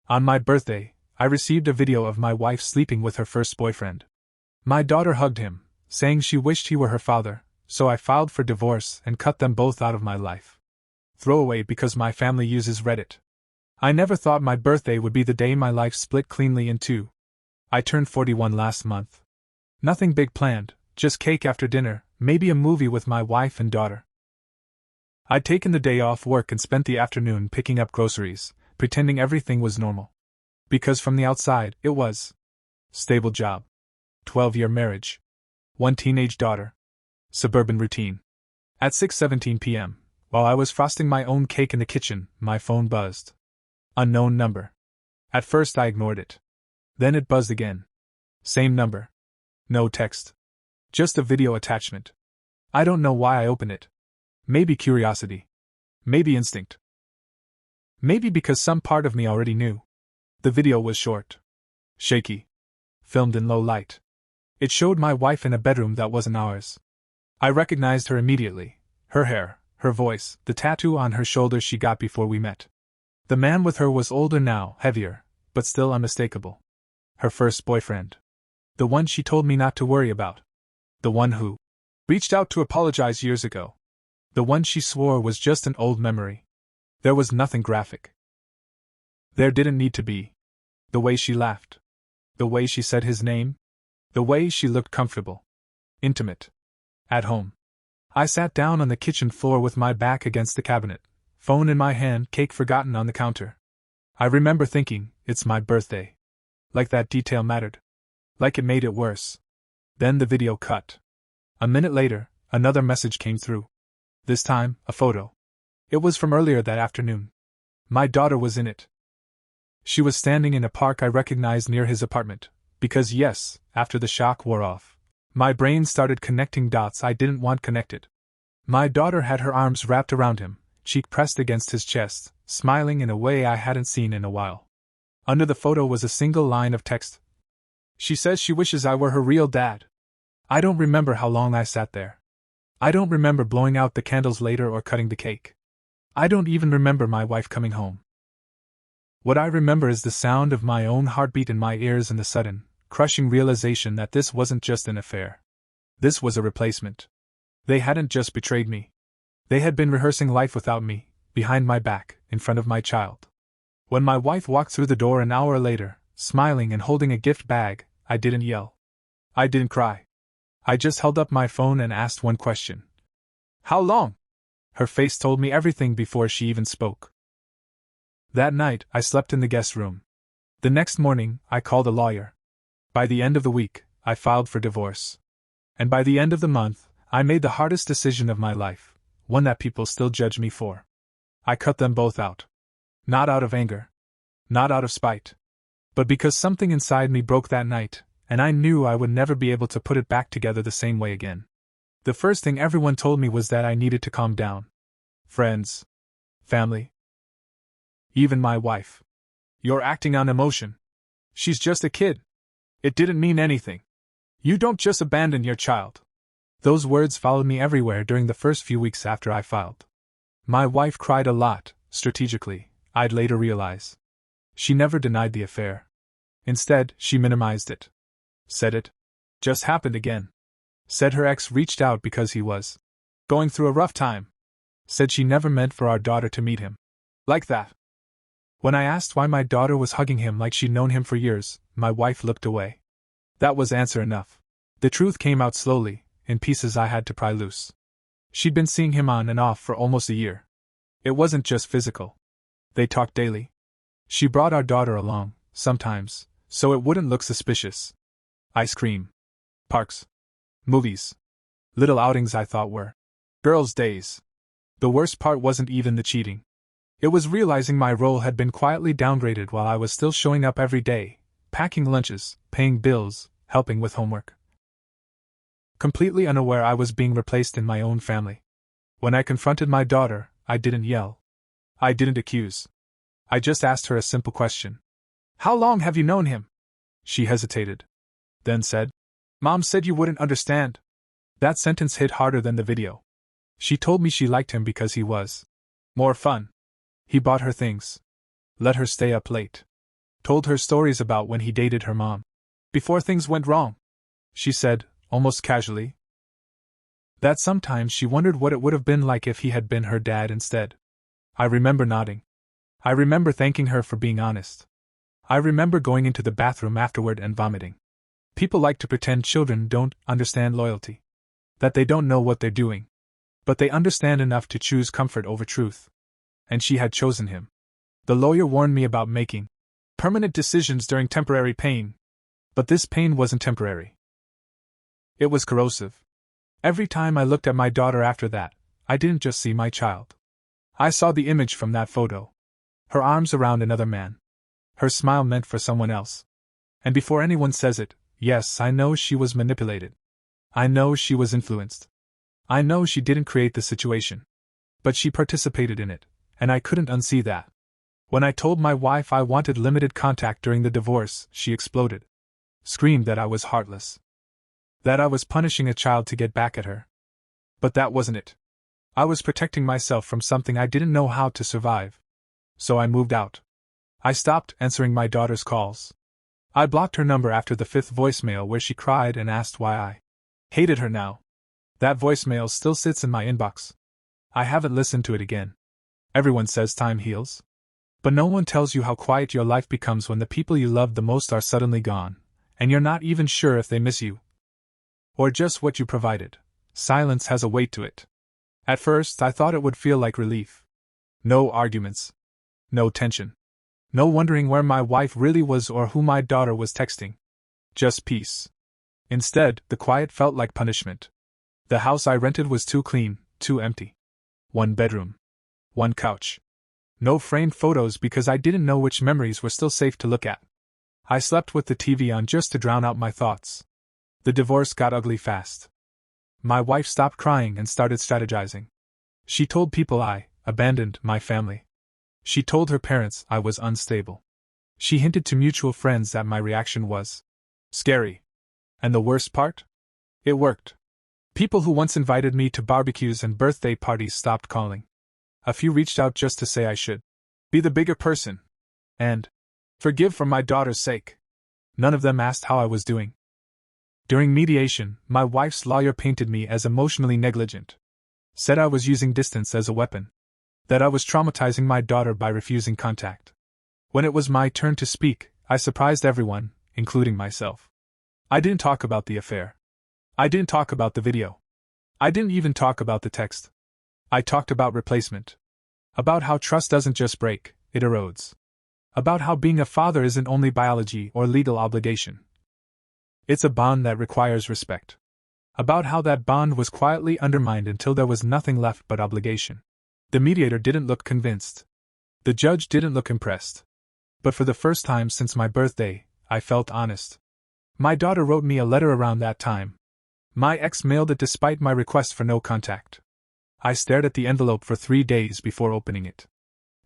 On my birthday, I received a video of my wife sleeping with her first boyfriend. My daughter hugged him, saying she wished he were her father, so I filed for divorce and cut them both out of my life. Throwaway because my family uses Reddit. I never thought my birthday would be the day my life split cleanly in two. I turned 41 last month. Nothing big planned, just cake after dinner, maybe a movie with my wife and daughter. I'd taken the day off work and spent the afternoon picking up groceries, pretending everything was normal. Because from the outside, it was. Stable job. 12-year marriage. One teenage daughter. Suburban routine. At 6:17 p.m., while I was frosting my own cake in the kitchen, my phone buzzed. Unknown number. At first I ignored it. Then it buzzed again. Same number. No text. Just a video attachment. I don't know why I opened it. Maybe curiosity. Maybe instinct. Maybe because some part of me already knew. The video was short. Shaky. Filmed in low light. It showed my wife in a bedroom that wasn't ours. I recognized her immediately. Her hair, her voice, the tattoo on her shoulder she got before we met. The man with her was older now, heavier, but still unmistakable. Her first boyfriend. The one she told me not to worry about. The one who reached out to apologize years ago. The one she swore was just an old memory. There was nothing graphic. There didn't need to be. The way she laughed. The way she said his name. The way she looked comfortable. Intimate. At home. I sat down on the kitchen floor with my back against the cabinet, phone in my hand, cake forgotten on the counter. I remember thinking, it's my birthday. Like that detail mattered. Like it made it worse. Then the video cut. A minute later, another message came through. This time, a photo. It was from earlier that afternoon. My daughter was in it. She was standing in a park I recognized near his apartment, because yes, after the shock wore off, my brain started connecting dots I didn't want connected. My daughter had her arms wrapped around him, cheek pressed against his chest, smiling in a way I hadn't seen in a while. Under the photo was a single line of text. She says she wishes I were her real dad. I don't remember how long I sat there. I don't remember blowing out the candles later or cutting the cake. I don't even remember my wife coming home. What I remember is the sound of my own heartbeat in my ears and the sudden, crushing realization that this wasn't just an affair. This was a replacement. They hadn't just betrayed me. They had been rehearsing life without me, behind my back, in front of my child. When my wife walked through the door an hour later, smiling and holding a gift bag, I didn't yell. I didn't cry. I just held up my phone and asked one question. How long? Her face told me everything before she even spoke. That night, I slept in the guest room. The next morning, I called a lawyer. By the end of the week, I filed for divorce. And by the end of the month, I made the hardest decision of my life, one that people still judge me for. I cut them both out. Not out of anger. Not out of spite. But because something inside me broke that night, and I knew I would never be able to put it back together the same way again. The first thing everyone told me was that I needed to calm down. Friends. Family. Even my wife. You're acting on emotion. She's just a kid. It didn't mean anything. You don't just abandon your child. Those words followed me everywhere during the first few weeks after I filed. My wife cried a lot, strategically, I'd later realize. She never denied the affair. Instead, she minimized it. Said it just happened again. Said her ex reached out because he was going through a rough time. Said she never meant for our daughter to meet him. Like that. When I asked why my daughter was hugging him like she'd known him for years, my wife looked away. That was answer enough. The truth came out slowly, in pieces I had to pry loose. She'd been seeing him on and off for almost a year. It wasn't just physical. They talked daily. She brought our daughter along, sometimes, so it wouldn't look suspicious. Ice cream. Parks. Movies. Little outings I thought were girls' days. The worst part wasn't even the cheating. It was realizing my role had been quietly downgraded while I was still showing up every day, packing lunches, paying bills, helping with homework. Completely unaware I was being replaced in my own family. When I confronted my daughter, I didn't yell. I didn't accuse. I just asked her a simple question. How long have you known him? She hesitated. Then said, Mom said you wouldn't understand. That sentence hit harder than the video. She told me she liked him because he was more fun. He bought her things. Let her stay up late. Told her stories about when he dated her mom. Before things went wrong. She said, almost casually, that sometimes she wondered what it would have been like if he had been her dad instead. I remember nodding. I remember thanking her for being honest. I remember going into the bathroom afterward and vomiting. People like to pretend children don't understand loyalty. That they don't know what they're doing. But they understand enough to choose comfort over truth. And she had chosen him. The lawyer warned me about making permanent decisions during temporary pain. But this pain wasn't temporary. It was corrosive. Every time I looked at my daughter after that, I didn't just see my child. I saw the image from that photo. Her arms around another man. Her smile meant for someone else. And before anyone says it, yes, I know she was manipulated. I know she was influenced. I know she didn't create the situation. But she participated in it, and I couldn't unsee that. When I told my wife I wanted limited contact during the divorce, she exploded. Screamed that I was heartless. That I was punishing a child to get back at her. But that wasn't it. I was protecting myself from something I didn't know how to survive. So I moved out. I stopped answering my daughter's calls. I blocked her number after the 5th voicemail where she cried and asked why I hated her now. That voicemail still sits in my inbox. I haven't listened to it again. Everyone says time heals. But no one tells you how quiet your life becomes when the people you love the most are suddenly gone, and you're not even sure if they miss you. Or just what you provided. Silence has a weight to it. At first, I thought it would feel like relief. No arguments. No tension. No wondering where my wife really was or who my daughter was texting. Just peace. Instead, the quiet felt like punishment. The house I rented was too clean, too empty. 1 bedroom. 1 couch. No framed photos because I didn't know which memories were still safe to look at. I slept with the TV on just to drown out my thoughts. The divorce got ugly fast. My wife stopped crying and started strategizing. She told people I abandoned my family. She told her parents I was unstable. She hinted to mutual friends that my reaction was scary. And the worst part? It worked. People who once invited me to barbecues and birthday parties stopped calling. A few reached out just to say I should be the bigger person and forgive for my daughter's sake. None of them asked how I was doing. During mediation, my wife's lawyer painted me as emotionally negligent. Said I was using distance as a weapon. That I was traumatizing my daughter by refusing contact. When it was my turn to speak, I surprised everyone, including myself. I didn't talk about the affair. I didn't talk about the video. I didn't even talk about the text. I talked about replacement. About how trust doesn't just break, it erodes. About how being a father isn't only biology or legal obligation. It's a bond that requires respect. About how that bond was quietly undermined until there was nothing left but obligation. The mediator didn't look convinced. The judge didn't look impressed. But for the first time since my birthday, I felt honest. My daughter wrote me a letter around that time. My ex mailed it despite my request for no contact. I stared at the envelope for 3 days before opening it.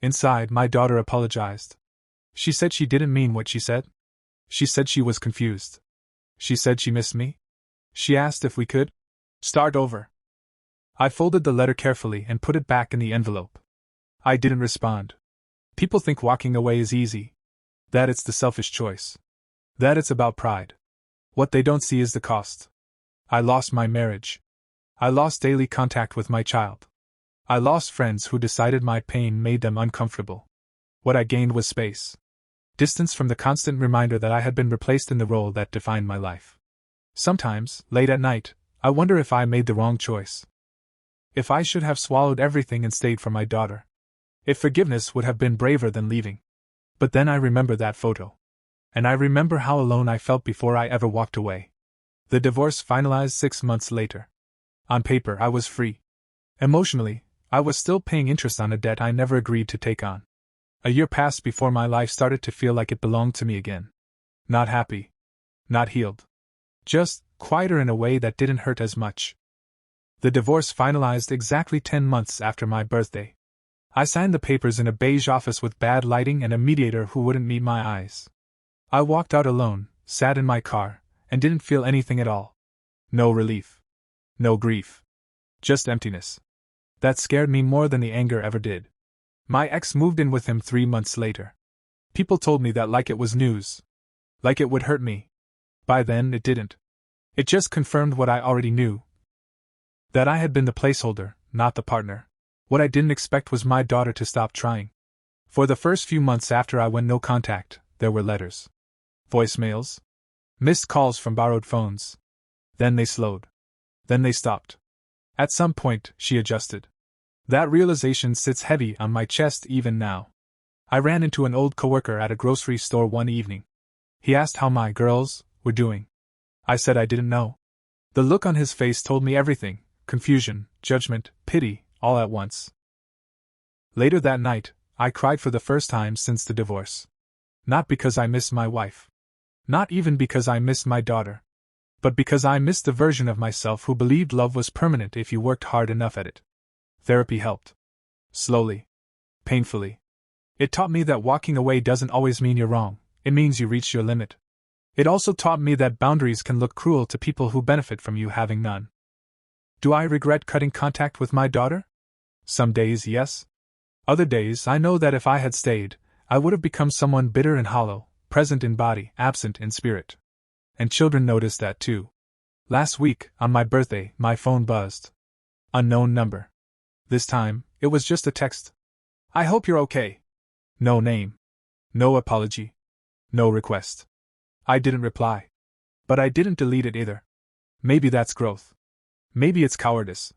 Inside, my daughter apologized. She said she didn't mean what she said. She said she was confused. She said she missed me. She asked if we could start over. I folded the letter carefully and put it back in the envelope. I didn't respond. People think walking away is easy. That it's the selfish choice. That it's about pride. What they don't see is the cost. I lost my marriage. I lost daily contact with my child. I lost friends who decided my pain made them uncomfortable. What I gained was space. Distance from the constant reminder that I had been replaced in the role that defined my life. Sometimes, late at night, I wonder if I made the wrong choice. If I should have swallowed everything and stayed for my daughter. If forgiveness would have been braver than leaving. But then I remember that photo. And I remember how alone I felt before I ever walked away. The divorce finalized 6 months later. On paper, I was free. Emotionally, I was still paying interest on a debt I never agreed to take on. A year passed before my life started to feel like it belonged to me again. Not happy. Not healed. Just quieter in a way that didn't hurt as much. The divorce finalized exactly 10 months after my birthday. I signed the papers in a beige office with bad lighting and a mediator who wouldn't meet my eyes. I walked out alone, sat in my car, and didn't feel anything at all. No relief. No grief. Just emptiness. That scared me more than the anger ever did. My ex moved in with him 3 months later. People told me that like it was news. Like it would hurt me. By then, it didn't. It just confirmed what I already knew. That I had been the placeholder, not the partner. What I didn't expect was my daughter to stop trying. For the first few months after I went no contact, there were letters. Voicemails. Missed calls from borrowed phones. Then they slowed. Then they stopped. At some point, she adjusted. That realization sits heavy on my chest even now. I ran into an old coworker at a grocery store one evening. He asked how my girls were doing. I said I didn't know. The look on his face told me everything: confusion, judgment, pity, all at once. Later that night, I cried for the first time since the divorce. Not because I missed my wife. Not even because I missed my daughter. But because I missed the version of myself who believed love was permanent if you worked hard enough at it. Therapy helped. Slowly. Painfully. It taught me that walking away doesn't always mean you're wrong, it means you reached your limit. It also taught me that boundaries can look cruel to people who benefit from you having none. Do I regret cutting contact with my daughter? Some days, yes. Other days, I know that if I had stayed, I would have become someone bitter and hollow, present in body, absent in spirit. And children noticed that too. Last week, on my birthday, my phone buzzed. Unknown number. This time, it was just a text. I hope you're okay. No name. No apology. No request. I didn't reply. But I didn't delete it either. Maybe that's growth. Maybe it's cowardice.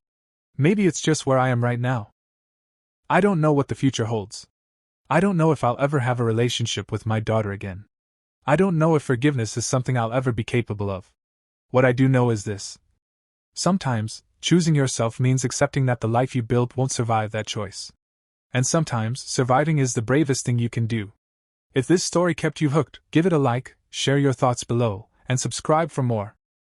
Maybe it's just where I am right now. I don't know what the future holds. I don't know if I'll ever have a relationship with my daughter again. I don't know if forgiveness is something I'll ever be capable of. What I do know is this. Sometimes, choosing yourself means accepting that the life you built won't survive that choice. And sometimes, surviving is the bravest thing you can do. If this story kept you hooked, give it a like, share your thoughts below, and subscribe for more.